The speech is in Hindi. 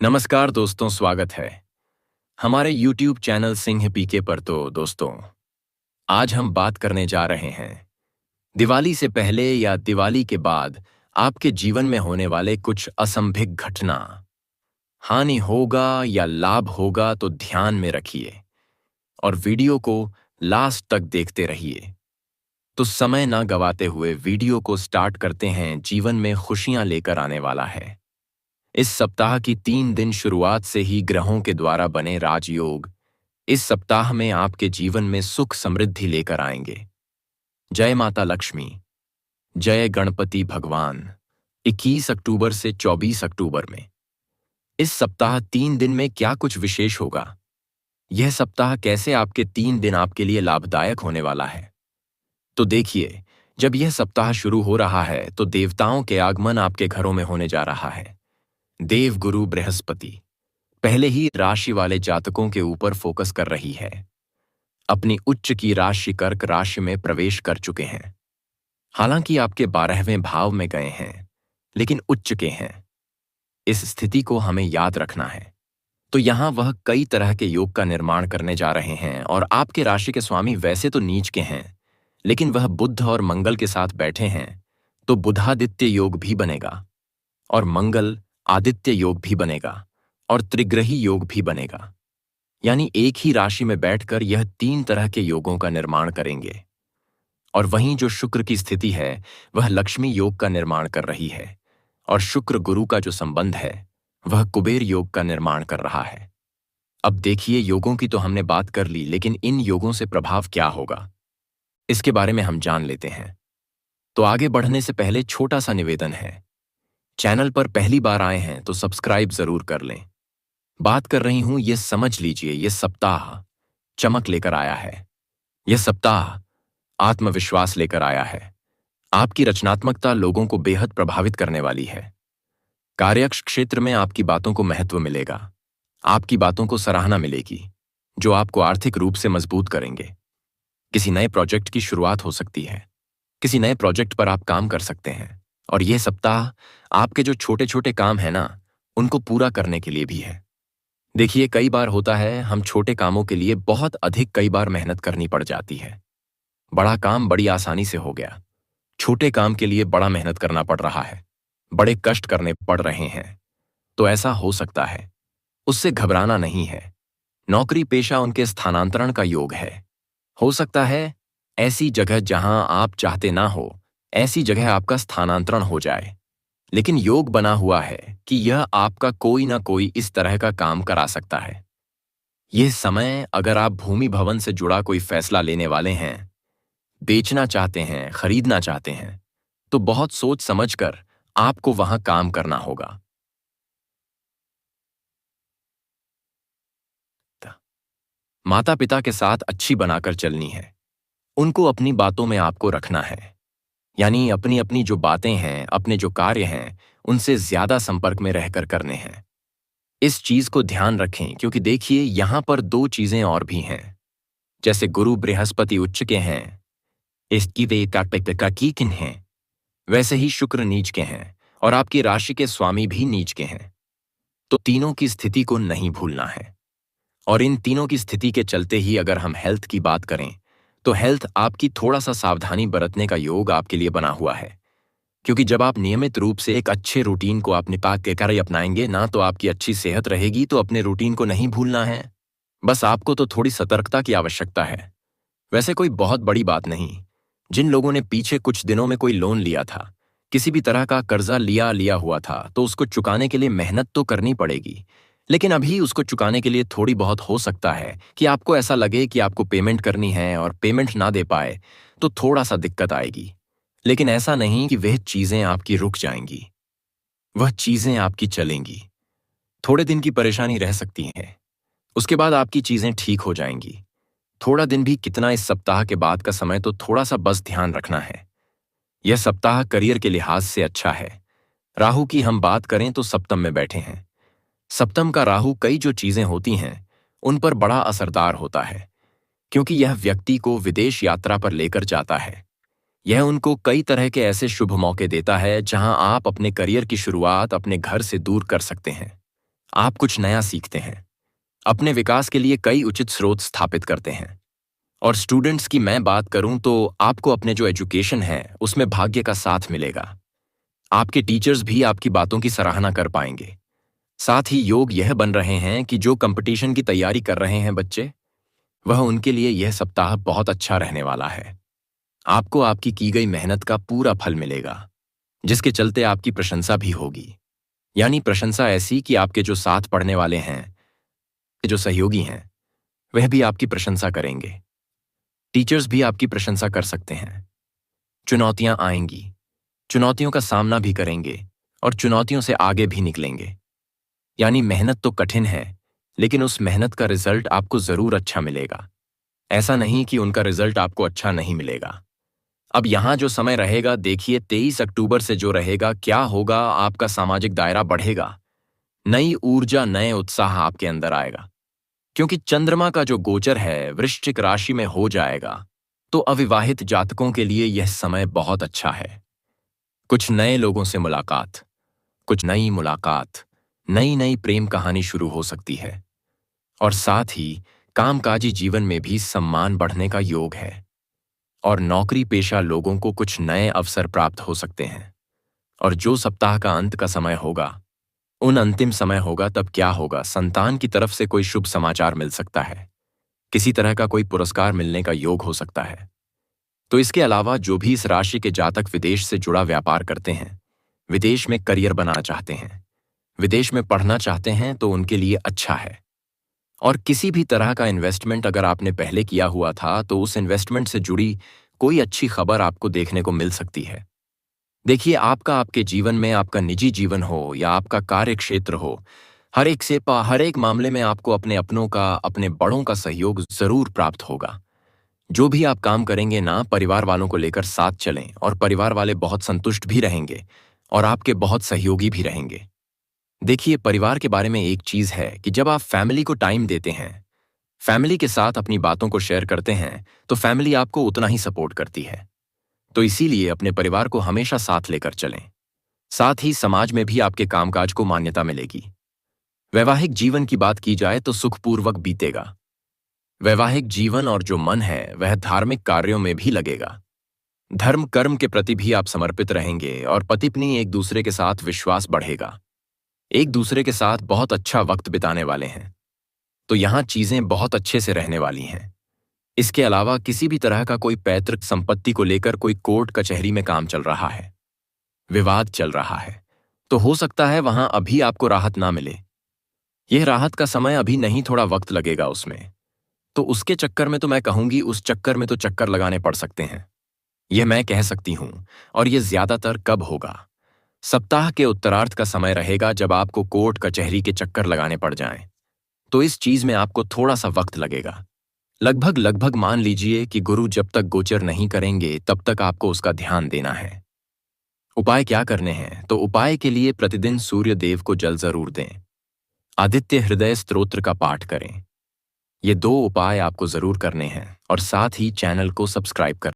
नमस्कार दोस्तों, स्वागत है हमारे YouTube चैनल सिंह पीके पर। तो दोस्तों, आज हम बात करने जा रहे हैं दिवाली से पहले या दिवाली के बाद आपके जीवन में होने वाले कुछ असंभिक घटना। हानि होगा या लाभ होगा तो ध्यान में रखिए और वीडियो को लास्ट तक देखते रहिए। तो समय ना गवाते हुए वीडियो को स्टार्ट करते हैं। जीवन में खुशियां लेकर आने वाला है। इस सप्ताह की 3 दिन शुरुआत से ही ग्रहों के द्वारा बने राजयोग इस सप्ताह में आपके जीवन में सुख समृद्धि लेकर आएंगे। जय माता लक्ष्मी, जय गणपति भगवान। 21 अक्टूबर से 24 अक्टूबर में इस सप्ताह 3 दिन में क्या कुछ विशेष होगा? यह सप्ताह कैसे आपके 3 दिन आपके लिए लाभदायक होने वाला है? तो देखिए, जब यह सप्ताह शुरू हो रहा है तो देवताओं के आगमन आपके घरों में होने जा रहा है। देव गुरु बृहस्पति पहले ही राशि वाले जातकों के ऊपर फोकस कर रही है। अपनी उच्च की राशि कर्क राशि में प्रवेश कर चुके हैं। हालांकि आपके 12वें भाव में गए हैं, लेकिन उच्च के हैं। इस स्थिति को हमें याद रखना है। तो यहां वह कई तरह के योग का निर्माण करने जा रहे हैं और आपके राशि के स्वामी वैसे तो नीच के हैं, लेकिन वह बुध और मंगल के साथ बैठे हैं, तो बुधादित्य योग भी बनेगा और मंगल आदित्य योग भी बनेगा और त्रिग्रही योग भी बनेगा। यानी एक ही राशि में बैठकर यह 3 तरह के योगों का निर्माण करेंगे। और वहीं जो शुक्र की स्थिति है वह लक्ष्मी योग का निर्माण कर रही है और शुक्र गुरु का जो संबंध है वह कुबेर योग का निर्माण कर रहा है। अब देखिए, योगों की तो हमने बात कर ली, लेकिन इन योगों से प्रभाव क्या होगा इसके बारे में हम जान लेते हैं। तो आगे बढ़ने से पहले छोटा सा निवेदन है, चैनल पर पहली बार आए हैं तो सब्सक्राइब जरूर कर लें। बात कर रही हूं, यह समझ लीजिए, यह सप्ताह चमक लेकर आया है। यह सप्ताह आत्मविश्वास लेकर आया है। आपकी रचनात्मकता लोगों को बेहद प्रभावित करने वाली है। कार्यक्ष क्षेत्र में आपकी बातों को महत्व मिलेगा। आपकी बातों को सराहना मिलेगी, जो आपको आर्थिक रूप से मजबूत करेंगे। किसी नए प्रोजेक्ट की शुरुआत हो सकती है। किसी नए प्रोजेक्ट पर आप काम कर सकते हैं और यह सप्ताह आपके जो छोटे छोटे काम है ना, उनको पूरा करने के लिए भी है। देखिए, कई बार होता है हम छोटे कामों के लिए बहुत अधिक कई बार मेहनत करनी पड़ जाती है। बड़ा काम बड़ी आसानी से हो गया, छोटे काम के लिए बड़ा मेहनत करना पड़ रहा है, बड़े कष्ट करने पड़ रहे हैं। तो ऐसा हो सकता है, उससे घबराना नहीं है। नौकरी पेशा उनके स्थानांतरण का योग है। हो सकता है ऐसी जगह जहां आप चाहते ना हो, ऐसी जगह आपका स्थानांतरण हो जाए, लेकिन योग बना हुआ है कि यह आपका कोई ना कोई इस तरह का काम करा सकता है। यह समय, अगर आप भूमि भवन से जुड़ा कोई फैसला लेने वाले हैं, बेचना चाहते हैं, खरीदना चाहते हैं, तो बहुत सोच समझकर आपको वहां काम करना होगा। माता पिता के साथ अच्छी बनाकर चलनी है। उनको अपनी बातों में आपको रखना है। यानी अपनी अपनी जो बातें हैं, अपने जो कार्य हैं, उनसे ज्यादा संपर्क में रहकर करने हैं। इस चीज को ध्यान रखें, क्योंकि देखिए यहां पर 2 चीजें और भी हैं। जैसे गुरु बृहस्पति उच्च के हैं, इसकी वे का किन हैं, वैसे ही शुक्र नीच के हैं और आपकी राशि के स्वामी भी नीच के हैं। तो तीनों की स्थिति को नहीं भूलना है। और इन तीनों की स्थिति के चलते ही अगर हम हेल्थ की बात करें, तो हेल्थ आपकी थोड़ा सा सावधानी बरतने का योग आपके लिए बना हुआ है। क्योंकि जब आप नियमित रूप से एक अच्छे रूटीन को अपने पाक के कार्य अपनाएंगे ना, तो आपकी अच्छी सेहत रहेगी। तो अपने रूटीन को नहीं भूलना है। बस आपको तो थोड़ी सतर्कता की आवश्यकता है। वैसे कोई बहुत बड़ी बात नहीं। जिन लोगों ने पीछे कुछ दिनों में कोई लोन लिया था, किसी भी तरह का कर्जा लिया हुआ था, तो उसको चुकाने के लिए मेहनत तो करनी पड़ेगी। लेकिन अभी उसको चुकाने के लिए थोड़ी बहुत हो सकता है कि आपको ऐसा लगे कि आपको पेमेंट करनी है और पेमेंट ना दे पाए तो थोड़ा सा दिक्कत आएगी। लेकिन ऐसा नहीं कि वह चीजें आपकी रुक जाएंगी। वह चीजें आपकी चलेंगी। थोड़े दिन की परेशानी रह सकती है, उसके बाद आपकी चीजें ठीक हो जाएंगी। थोड़ा दिन भी कितना, इस सप्ताह के बाद का समय तो थोड़ा सा बस ध्यान रखना है। यह सप्ताह करियर के लिहाज से अच्छा है। राहु की हम बात करें तो सप्तम में बैठे हैं। सप्तम का राहु कई जो चीजें होती हैं उन पर बड़ा असरदार होता है, क्योंकि यह व्यक्ति को विदेश यात्रा पर लेकर जाता है। यह उनको कई तरह के ऐसे शुभ मौके देता है जहां आप अपने करियर की शुरुआत अपने घर से दूर कर सकते हैं। आप कुछ नया सीखते हैं, अपने विकास के लिए कई उचित स्रोत स्थापित करते हैं। और स्टूडेंट्स की मैं बात करूं तो आपको अपने जो एजुकेशन है उसमें भाग्य का साथ मिलेगा। आपके टीचर्स भी आपकी बातों की सराहना कर पाएंगे। साथ ही योग यह बन रहे हैं कि जो कंपटीशन की तैयारी कर रहे हैं बच्चे, वह उनके लिए यह सप्ताह बहुत अच्छा रहने वाला है। आपको आपकी की गई मेहनत का पूरा फल मिलेगा, जिसके चलते आपकी प्रशंसा भी होगी। यानी प्रशंसा ऐसी कि आपके जो साथ पढ़ने वाले हैं, जो सहयोगी हैं, वह भी आपकी प्रशंसा करेंगे। टीचर्स भी आपकी प्रशंसा कर सकते हैं। चुनौतियां आएंगी, चुनौतियों का सामना भी करेंगे और चुनौतियों से आगे भी निकलेंगे। यानी मेहनत तो कठिन है, लेकिन उस मेहनत का रिजल्ट आपको जरूर अच्छा मिलेगा। ऐसा नहीं कि उनका रिजल्ट आपको अच्छा नहीं मिलेगा। अब यहां जो समय रहेगा, देखिए 23 अक्टूबर से जो रहेगा, क्या होगा, आपका सामाजिक दायरा बढ़ेगा। नई ऊर्जा, नए उत्साह आपके अंदर आएगा, क्योंकि चंद्रमा का जो गोचर है वृश्चिक राशि में हो जाएगा। तो अविवाहित जातकों के लिए यह समय बहुत अच्छा है। कुछ नए लोगों से मुलाकात, कुछ नई मुलाकात, नई नई प्रेम कहानी शुरू हो सकती है। और साथ ही कामकाजी जीवन में भी सम्मान बढ़ने का योग है। और नौकरी पेशा लोगों को कुछ नए अवसर प्राप्त हो सकते हैं। और जो सप्ताह का अंत का समय होगा, उन अंतिम समय होगा, तब क्या होगा, संतान की तरफ से कोई शुभ समाचार मिल सकता है। किसी तरह का कोई पुरस्कार मिलने का योग हो सकता है। तो इसके अलावा जो भी इस राशि के जातक विदेश से जुड़ा व्यापार करते हैं, विदेश में करियर बनाना चाहते हैं, विदेश में पढ़ना चाहते हैं, तो उनके लिए अच्छा है। और किसी भी तरह का इन्वेस्टमेंट अगर आपने पहले किया हुआ था, तो उस इन्वेस्टमेंट से जुड़ी कोई अच्छी खबर आपको देखने को मिल सकती है। देखिए, आपके जीवन में, आपका निजी जीवन हो या आपका कार्य क्षेत्र हो, हर एक मामले में आपको अपने अपनों का, अपने बड़ों का सहयोग जरूर प्राप्त होगा। जो भी आप काम करेंगे ना, परिवार वालों को लेकर साथ चलें, और परिवार वाले बहुत संतुष्ट भी रहेंगे और आपके बहुत सहयोगी भी रहेंगे। देखिए, परिवार के बारे में एक चीज है कि जब आप फैमिली को टाइम देते हैं, फैमिली के साथ अपनी बातों को शेयर करते हैं, तो फैमिली आपको उतना ही सपोर्ट करती है। तो इसीलिए अपने परिवार को हमेशा साथ लेकर चलें। साथ ही समाज में भी आपके कामकाज को मान्यता मिलेगी। वैवाहिक जीवन की बात की जाए तो सुखपूर्वक बीतेगा। वैवाहिक जीवन और जो मन है वह धार्मिक कार्यों में भी लगेगा। धर्म कर्म के प्रति भी आप समर्पित रहेंगे और पति पत्नी एक दूसरे के साथ विश्वास बढ़ेगा। एक दूसरे के साथ बहुत अच्छा वक्त बिताने वाले हैं। तो यहाँ चीजें बहुत अच्छे से रहने वाली हैं। इसके अलावा किसी भी तरह का कोई पैतृक संपत्ति को लेकर कोई कोर्ट कचहरी में काम चल रहा है, विवाद चल रहा है, तो हो सकता है वहां अभी आपको राहत ना मिले। यह राहत का समय अभी नहीं, थोड़ा वक्त लगेगा उसमें। तो उसके चक्कर में तो मैं कहूंगी, उस चक्कर में तो चक्कर लगाने पड़ सकते हैं। यह मैं कह सकती हूं। और यह ज्यादातर कब होगा? सप्ताह के उत्तरार्ध का समय रहेगा, जब आपको कोर्ट कचहरी के चक्कर लगाने पड़ जाएं। तो इस चीज में आपको थोड़ा सा वक्त लगेगा। लगभग मान लीजिए कि गुरु जब तक गोचर नहीं करेंगे, तब तक आपको उसका ध्यान देना है। उपाय क्या करने हैं? तो उपाय के लिए प्रतिदिन सूर्य देव को जल जरूर दें। आदित्य हृदय स्तोत्र का पाठ करें। ये 2 उपाय आपको जरूर करने हैं, और साथ ही चैनल को सब्सक्राइब करें।